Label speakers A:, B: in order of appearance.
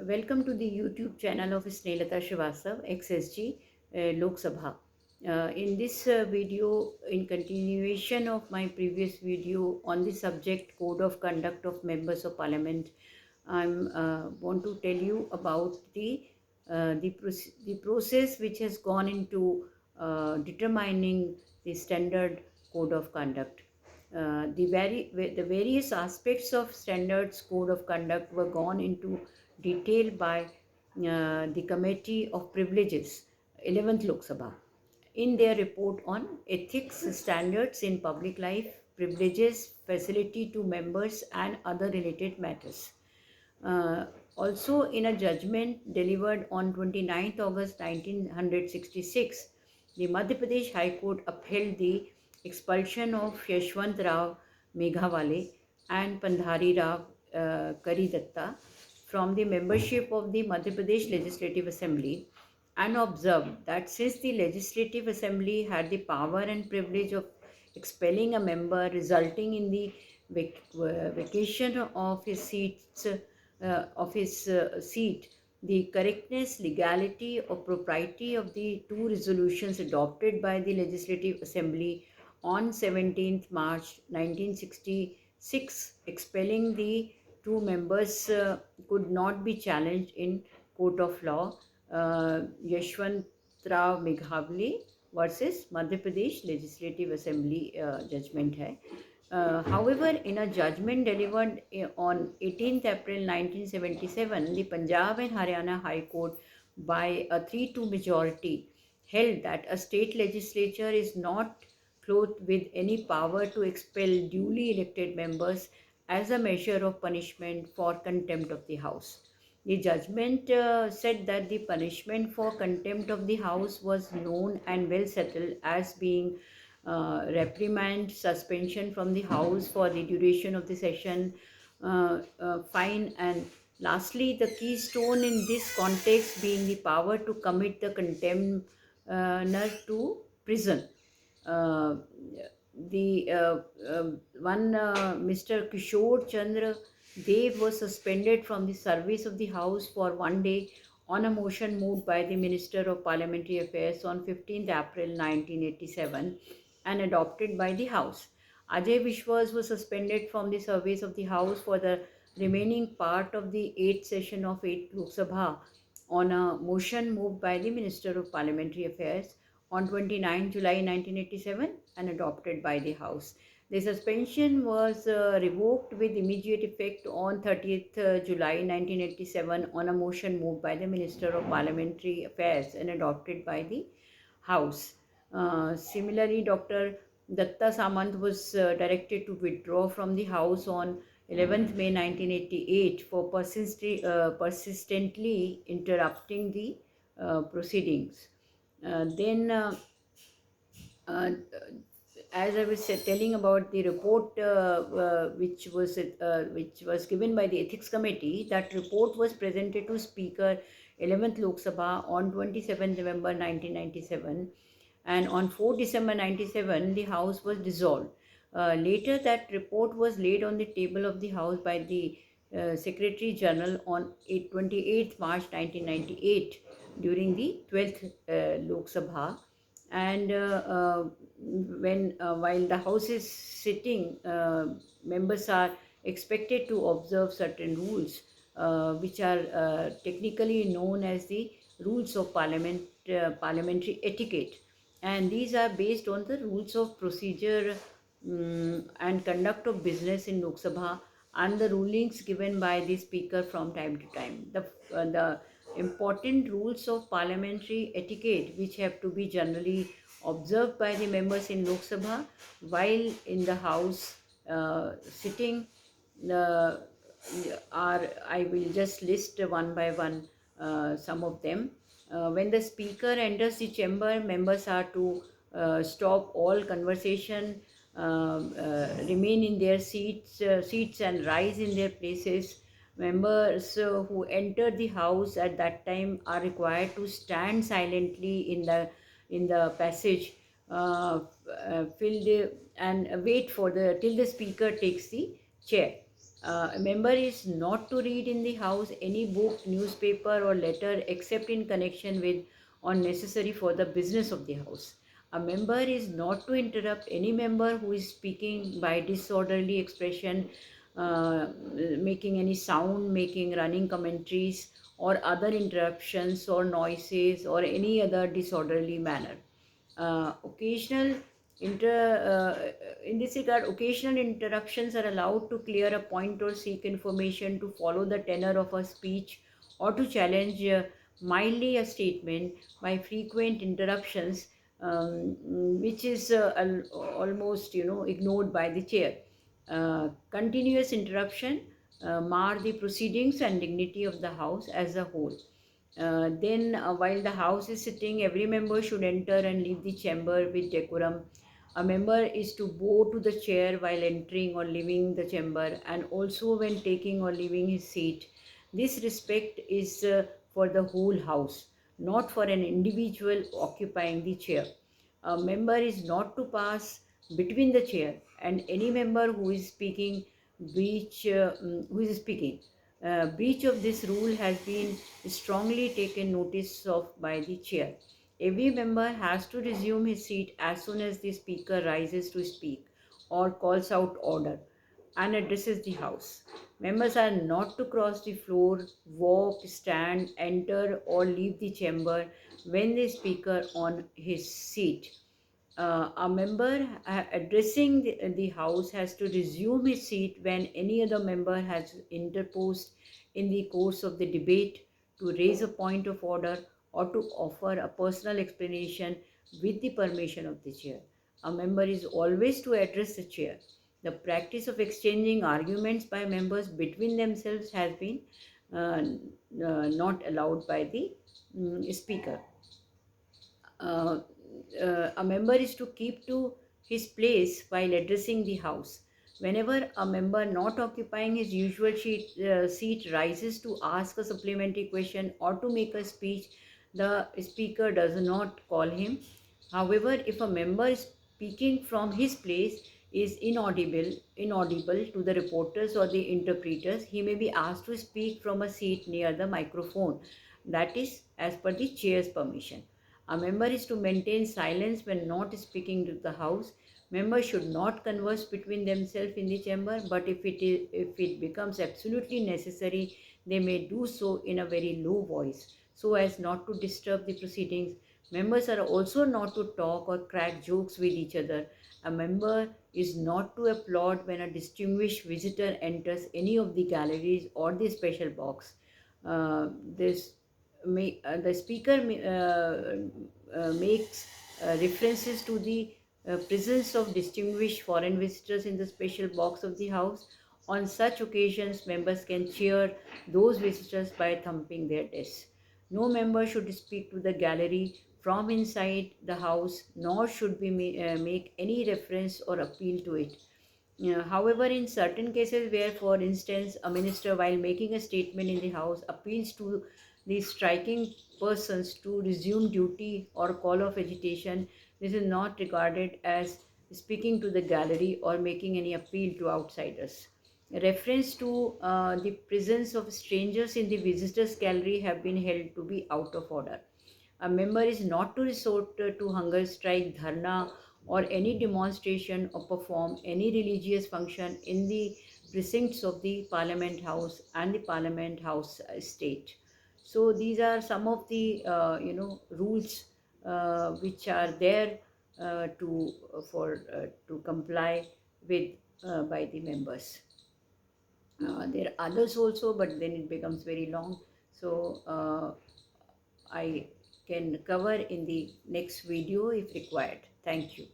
A: Welcome to the YouTube channel of Snelata Srivastav, XSG, Lok Sabha. In this video, in continuation of my previous video on the subject Code of Conduct of Members of Parliament, I want to tell you about the process which has gone into determining the standard code of conduct. The various aspects of standards code of conduct were gone into detail by the Committee of Privileges, 11th Lok Sabha, in their report on ethics standards in public life, privileges, facility to members, and other related matters. Uh, Also, in a judgment delivered on 29th August 1966, the Madhya Pradesh High Court upheld the expulsion of Yashwant Rao Meghawale and Pandhari Rao Karidatta from the membership of the Madhya Pradesh Legislative Assembly, and observed that since the Legislative Assembly had the power and privilege of expelling a member, resulting in the vacation of his seat, the correctness, legality, or propriety of the two resolutions adopted by the Legislative Assembly on 17th March 1966, expelling the two members, could not be challenged in court of law. Yashwant Rao Meghawale versus Madhya Pradesh Legislative Assembly judgment hai. However, in a judgment delivered on 18th April 1977, the Punjab and Haryana High Court, by a 3-2 majority, held that a state legislature is not clothed with any power to expel duly elected members as a measure of punishment for contempt of the House. The judgment said that the punishment for contempt of the House was known and well settled as being reprimand, suspension from the House for the duration of the session, fine, and lastly, the keystone in this context being the power to commit the contemptor to prison. Uh, the one Mr. Kishore Chandra Dev was suspended from the service of the House for 1 day on a motion moved by the Minister of Parliamentary Affairs on 15th April 1987 and adopted by the House. Ajay Vishwas was suspended from the service of the House for the remaining part of the 8th session of 8th Lok Sabha on a motion moved by the Minister of Parliamentary Affairs on 29 July 1987 and adopted by the House. The suspension was revoked with immediate effect on 30th July 1987 on a motion moved by the Minister of Parliamentary Affairs and adopted by the House. Similarly, Dr. Datta Samant was directed to withdraw from the House on 11th May 1988 for persistently interrupting the proceedings. Then uh, as I was telling about the report which was given by the Ethics Committee, that report was presented to Speaker 11th Lok Sabha on 27th November 1997, and on 4th December 97 the House was dissolved. Later, that report was laid on the table of the House by the Secretary General on 28th March 1998 during the 12th Lok Sabha, and while the House is sitting, members are expected to observe certain rules which are technically known as the rules of parliamentary etiquette, and these are based on the rules of procedure and conduct of business in Lok Sabha and the rulings given by the Speaker from time to time. The important rules of parliamentary etiquette, which have to be generally observed by the members in Lok Sabha while in the House sitting, uh, are, I will just list one by one some of them. When the Speaker enters the chamber, members are to stop all conversation, remain in their seats and rise in their places. Members who enter the House at that time are required to stand silently in the passage, filled and wait for the till the Speaker takes the chair. A member is not to read in the house any book, newspaper, or letter except in connection with or necessary for the business of the house. A member is not to interrupt any member who is speaking by disorderly expression, making any sound, making running commentaries, or other interruptions or noises, or any other disorderly manner. Occasional in this regard, occasional interruptions are allowed to clear a point or seek information, to follow the tenor of a speech, or to challenge mildly a statement. By frequent interruptions, which is almost ignored by the chair. Continuous interruption mar the proceedings and dignity of the house as a whole. Then, while the house is sitting, every member should enter and leave the chamber with decorum. A member is to bow to the chair while entering or leaving the chamber, and also when taking or leaving his seat. This respect is for the whole house, not for an individual occupying the chair. A member is not to pass between the chair and any member who is speaking. Who is speaking. Breach of this rule has been strongly taken notice of by the chair. Every member has to resume his seat as soon as the speaker rises to speak or calls out order and addresses the house. Members are not to cross the floor, walk, stand, enter, or leave the chamber when the speaker on his seat. A member addressing the house has to resume his seat when any other member has interposed in the course of the debate to raise a point of order or to offer a personal explanation with the permission of the chair. A member is always to address the chair. The practice of exchanging arguments by members between themselves has been uh, not allowed by the speaker. uh, a member is to keep to his place while addressing the house. Whenever a member not occupying his usual seat rises to ask a supplementary question or to make a speech, the speaker does not call him. However, if a member speaking from his place is inaudible to the reporters or the interpreters, he may be asked to speak from a seat near the microphone. That is, as per the chair's permission. A member is to maintain silence when not speaking to the house. Members should not converse between themselves in the chamber, but if it becomes absolutely necessary, they may do so in a very low voice so as not to disturb the proceedings. Members are also not to talk or crack jokes with each other. A member is not to applaud when a distinguished visitor enters any of the galleries or the special box. This the speaker makes references to the presence of distinguished foreign visitors in the special box of the house. On such occasions, members can cheer those visitors by thumping their desks. No member should speak to the gallery from inside the house, nor should we make any reference or appeal to it. However, in certain cases where, for instance, a minister, while making a statement in the House, appeals to the striking persons to resume duty or call of agitation, this is not regarded as speaking to the gallery or making any appeal to outsiders. Reference to the presence of strangers in the visitors gallery have been held to be out of order. A member is not to resort to hunger strike, dharna, or any demonstration or perform any religious function in the precincts of the Parliament House and the Parliament House estate. So these are some of the rules which are there to comply with by the members. There are others also, but then it becomes very long. So I can cover in the next video if required. Thank you.